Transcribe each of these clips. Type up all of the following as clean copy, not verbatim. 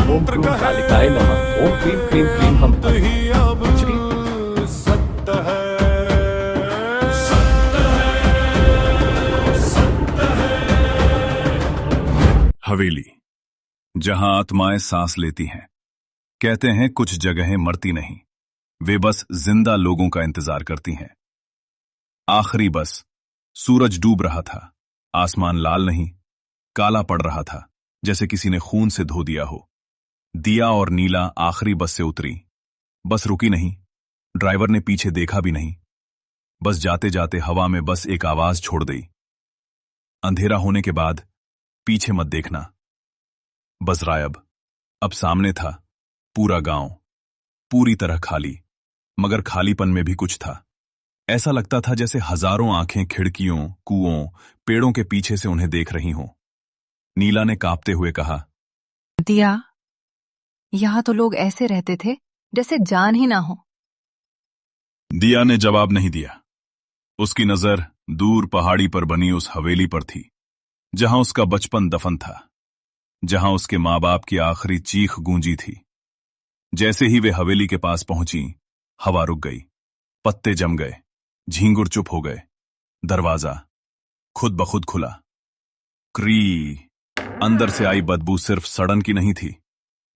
ओम तंत्र क्रूम कहे कालिकाय नमः। ओम क्रीम क्रीम क्रीम हम अंत ही अब सत्य है। हवेली, जहां आत्माएं सांस लेती हैं। कहते हैं कुछ जगहें मरती नहीं, वे बस जिंदा लोगों का इंतजार करती हैं। आखिरी बस। सूरज डूब रहा था। आसमान लाल नहीं, काला पड़ रहा था, जैसे किसी ने खून से धो दिया हो। दिया और नीला आखिरी बस से उतरी। बस रुकी नहीं, ड्राइवर ने पीछे देखा भी नहीं। बस जाते जाते हवा में बस एक आवाज छोड़ दी, अंधेरा होने के बाद पीछे मत देखना। बस गायब। अब सामने था पूरा गांव, पूरी तरह खाली, मगर खालीपन में भी कुछ था। ऐसा लगता था जैसे हजारों आंखें खिड़कियों, कुओं, पेड़ों के पीछे से उन्हें देख रही हों। नीला ने कांपते हुए कहा, दिया, यहाँ तो लोग ऐसे रहते थे जैसे जान ही ना हो। दिया ने जवाब नहीं दिया। उसकी नजर दूर पहाड़ी पर बनी उस हवेली पर थी, जहां उसका बचपन दफन था, जहां उसके माँ बाप की आखिरी चीख गूंजी थी। जैसे ही वे हवेली के पास पहुंची, हवा रुक गई, पत्ते जम गए, झींगुर चुप हो गए। दरवाजा खुद ब खुद खुला। क्री। अंदर से आई बदबू सिर्फ सड़न की नहीं थी,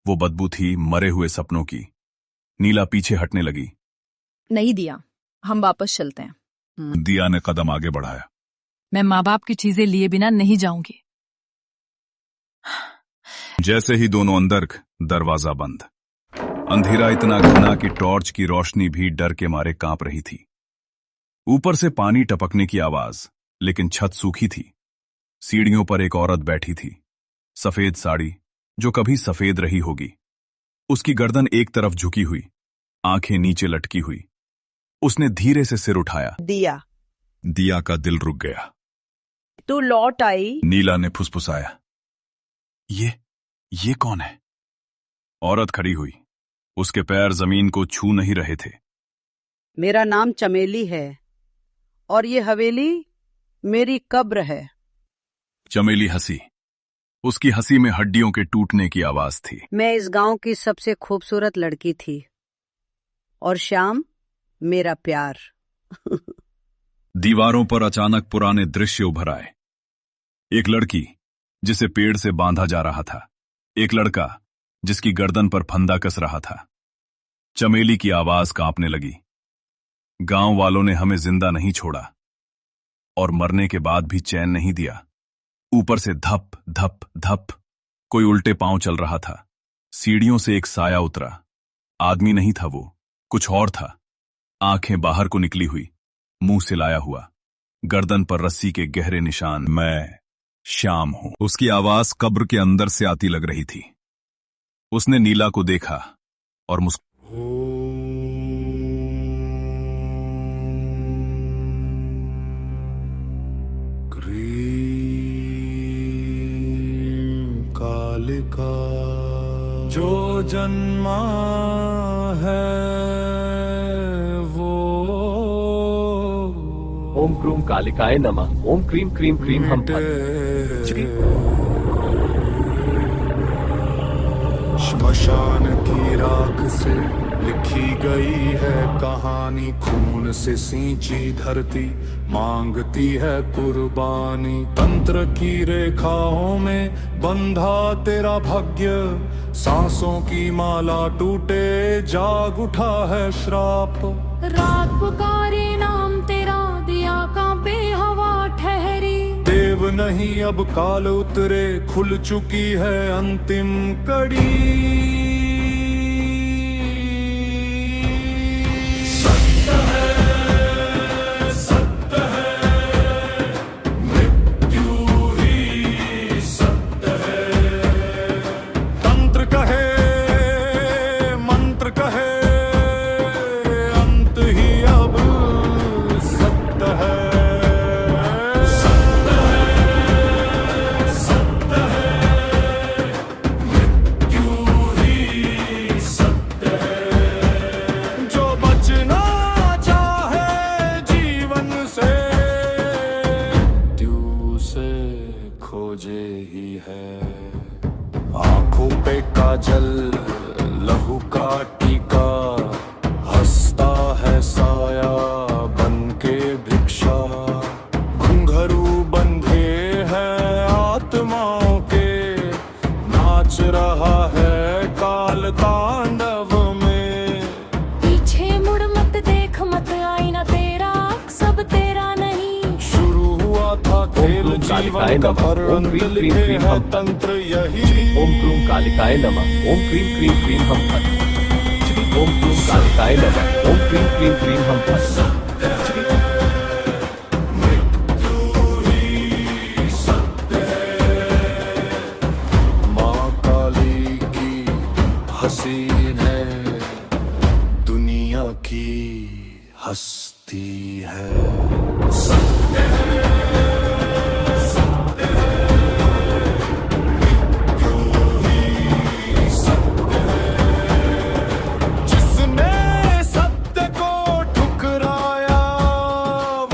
वो बदबू थी मरे हुए सपनों की। नीला पीछे हटने लगी। नहीं दिया, हम वापस चलते हैं। दिया ने कदम आगे बढ़ाया। मैं माँ बाप की चीजें लिए बिना नहीं जाऊंगी। जैसे ही दोनों अंदर, दरवाजा बंद। अंधेरा इतना घना कि टॉर्च की रोशनी भी डर के मारे कांप रही थी। ऊपर से पानी टपकने की आवाज, लेकिन छत सूखी थी। सीढ़ियों पर एक औरत बैठी थी, सफेद साड़ी, जो कभी सफेद रही होगी। उसकी गर्दन एक तरफ झुकी हुई, आंखें नीचे लटकी हुई। उसने धीरे से सिर उठाया। दिया, दिया का दिल रुक गया। तू लौट आई। नीला ने फुसफुसाया, ये कौन है? औरत खड़ी हुई, उसके पैर जमीन को छू नहीं रहे थे। मेरा नाम चमेली है और ये हवेली मेरी कब्र है। चमेली हंसी। उसकी हंसी में हड्डियों के टूटने की आवाज थी। मैं इस गांव की सबसे खूबसूरत लड़की थी और श्याम मेरा प्यार। दीवारों पर अचानक पुराने दृश्य उभर आए। एक लड़की जिसे पेड़ से बांधा जा रहा था, एक लड़का जिसकी गर्दन पर फंदा कस रहा था। चमेली की आवाज कांपने लगी। गांव वालों ने हमें जिंदा नहीं छोड़ा और मरने के बाद भी चैन नहीं दिया। ऊपर से धप धप धप, कोई उल्टे पांव चल रहा था। सीढ़ियों से एक साया उतरा। आदमी नहीं था वो, कुछ और था। आंखें बाहर को निकली हुई, मुंह सिलाया हुआ, गर्दन पर रस्सी के गहरे निशान। मैं श्याम हूं। उसकी आवाज कब्र के अंदर से आती लग रही थी। उसने नीला को देखा और कालिका जो जन्मा है वो। ओम क्रूम कालिकाय नमः। ओम क्रीम क्रीम क्रीम हम श्मशान की राख से लिखी गई है कहानी, खून से सींची धरती मांगती है कुर्बानी। तंत्र की रेखाओं में बंधा तेरा भाग्य, सांसों की माला टूटे जाग उठा है श्राप। रात पुकारे नाम तेरा, दिया कांपे हवा ठहरी। देव नहीं अब काल उतरे, खुल चुकी है अंतिम कड़ी। खोजे ही है आंखों आंखों पे काजल लहू का टीका हंसता है साया बन के भिक्षा घुंघरू बंधे हैं आत्माओं के नाच रहा है काल तांडव में पीछे मुड़ मत देख मत आईना तेरा सब तेरा नहीं शुरू हुआ था खेल क्रूम कालिकाय जीवन का नमः। पर ओम अंत क्रीम क्रीम लिखे क्रीम है हम। तंत्र यही ओम क्रूम कालिकाय नमः। ओम क्रीम क्रीम क्रीम हम फट। ओम क्रूम कालिकाय नमः। ओम क्रीम क्रीम क्रीम हम फट। माँ काली की हसीन है दुनिया की हस्ती है जिसने सत्य को ठुकराया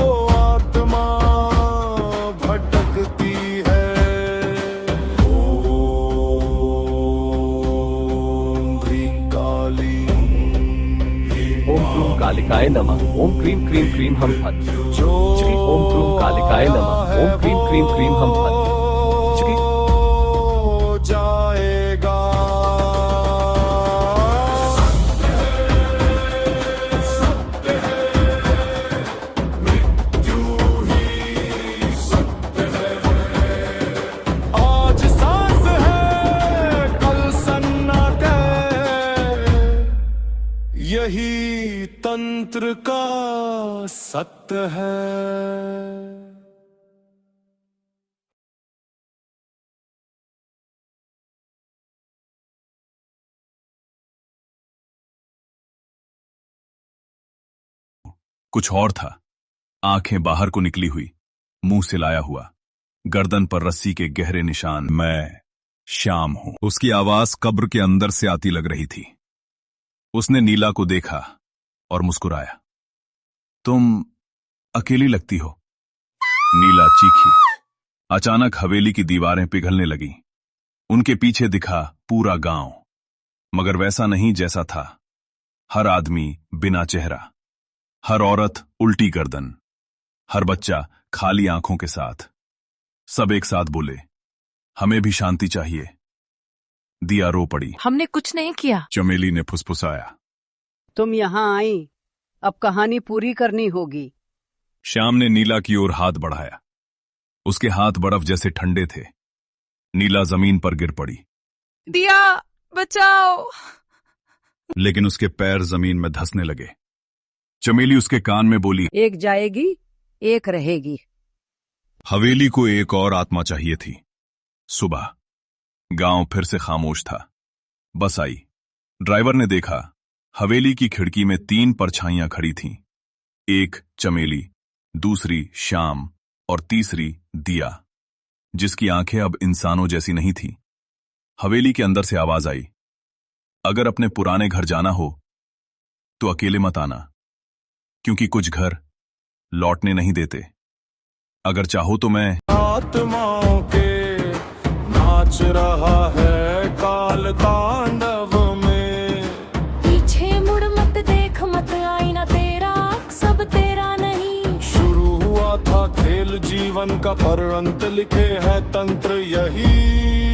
वो आत्मा भटकती है ओम ह्रीं काली ओम क्रूम कालिकाय नमः। ओम क्रीम क्रीम क्रीम हम फट। जो ओम क्रूम कालिकाय नमः। ओम क्रीम क्रीम क्रीम हम फट। जाएगा आज सांस है कल सन्नाटे यही तंत्र का सत्य है कुछ और था। आंखें बाहर को निकली हुई, मुंह सिलाया हुआ, गर्दन पर रस्सी के गहरे निशान। मैं श्याम हूं। उसकी आवाज कब्र के अंदर से आती लग रही थी। उसने नीला को देखा और मुस्कुराया। तुम अकेली लगती हो। नीला चीखी। अचानक हवेली की दीवारें पिघलने लगी। उनके पीछे दिखा पूरा गांव, मगर वैसा नहीं जैसा था। हर आदमी बिना चेहरा, हर औरत उल्टी गर्दन, हर बच्चा खाली आंखों के साथ। सब एक साथ बोले, हमें भी शांति चाहिए। दिया रो पड़ी। हमने कुछ नहीं किया। चमेली ने फुसफुसाया। तुम यहाँ आई, अब कहानी पूरी करनी होगी। श्याम ने नीला की ओर हाथ बढ़ाया। उसके हाथ बर्फ जैसे ठंडे थे। नीला जमीन पर गिर पड़ी, दिया बचाओ। लेकिन उसके पैर जमीन में धंसने लगे। चमेली उसके कान में बोली, एक जाएगी एक रहेगी। हवेली को एक और आत्मा चाहिए थी। सुबह गांव फिर से खामोश था। बस आई। ड्राइवर ने देखा, हवेली की खिड़की में 3 परछाइयां खड़ी थीं। एक चमेली, दूसरी श्याम और तीसरी दिया, जिसकी आंखें अब इंसानों जैसी नहीं थीं। हवेली के अंदर से आवाज आई, अगर अपने पुराने घर जाना हो तो अकेले मत आना, क्योंकि कुछ घर लौटने नहीं देते। अगर चाहो तो मैं। आत्माओं के नाच रहा है काल तांडव में पीछे मुड़ मत देख मत आईना तेरा सब तेरा नहीं शुरू हुआ था खेल जीवन का पर अंत लिखे है तंत्र यही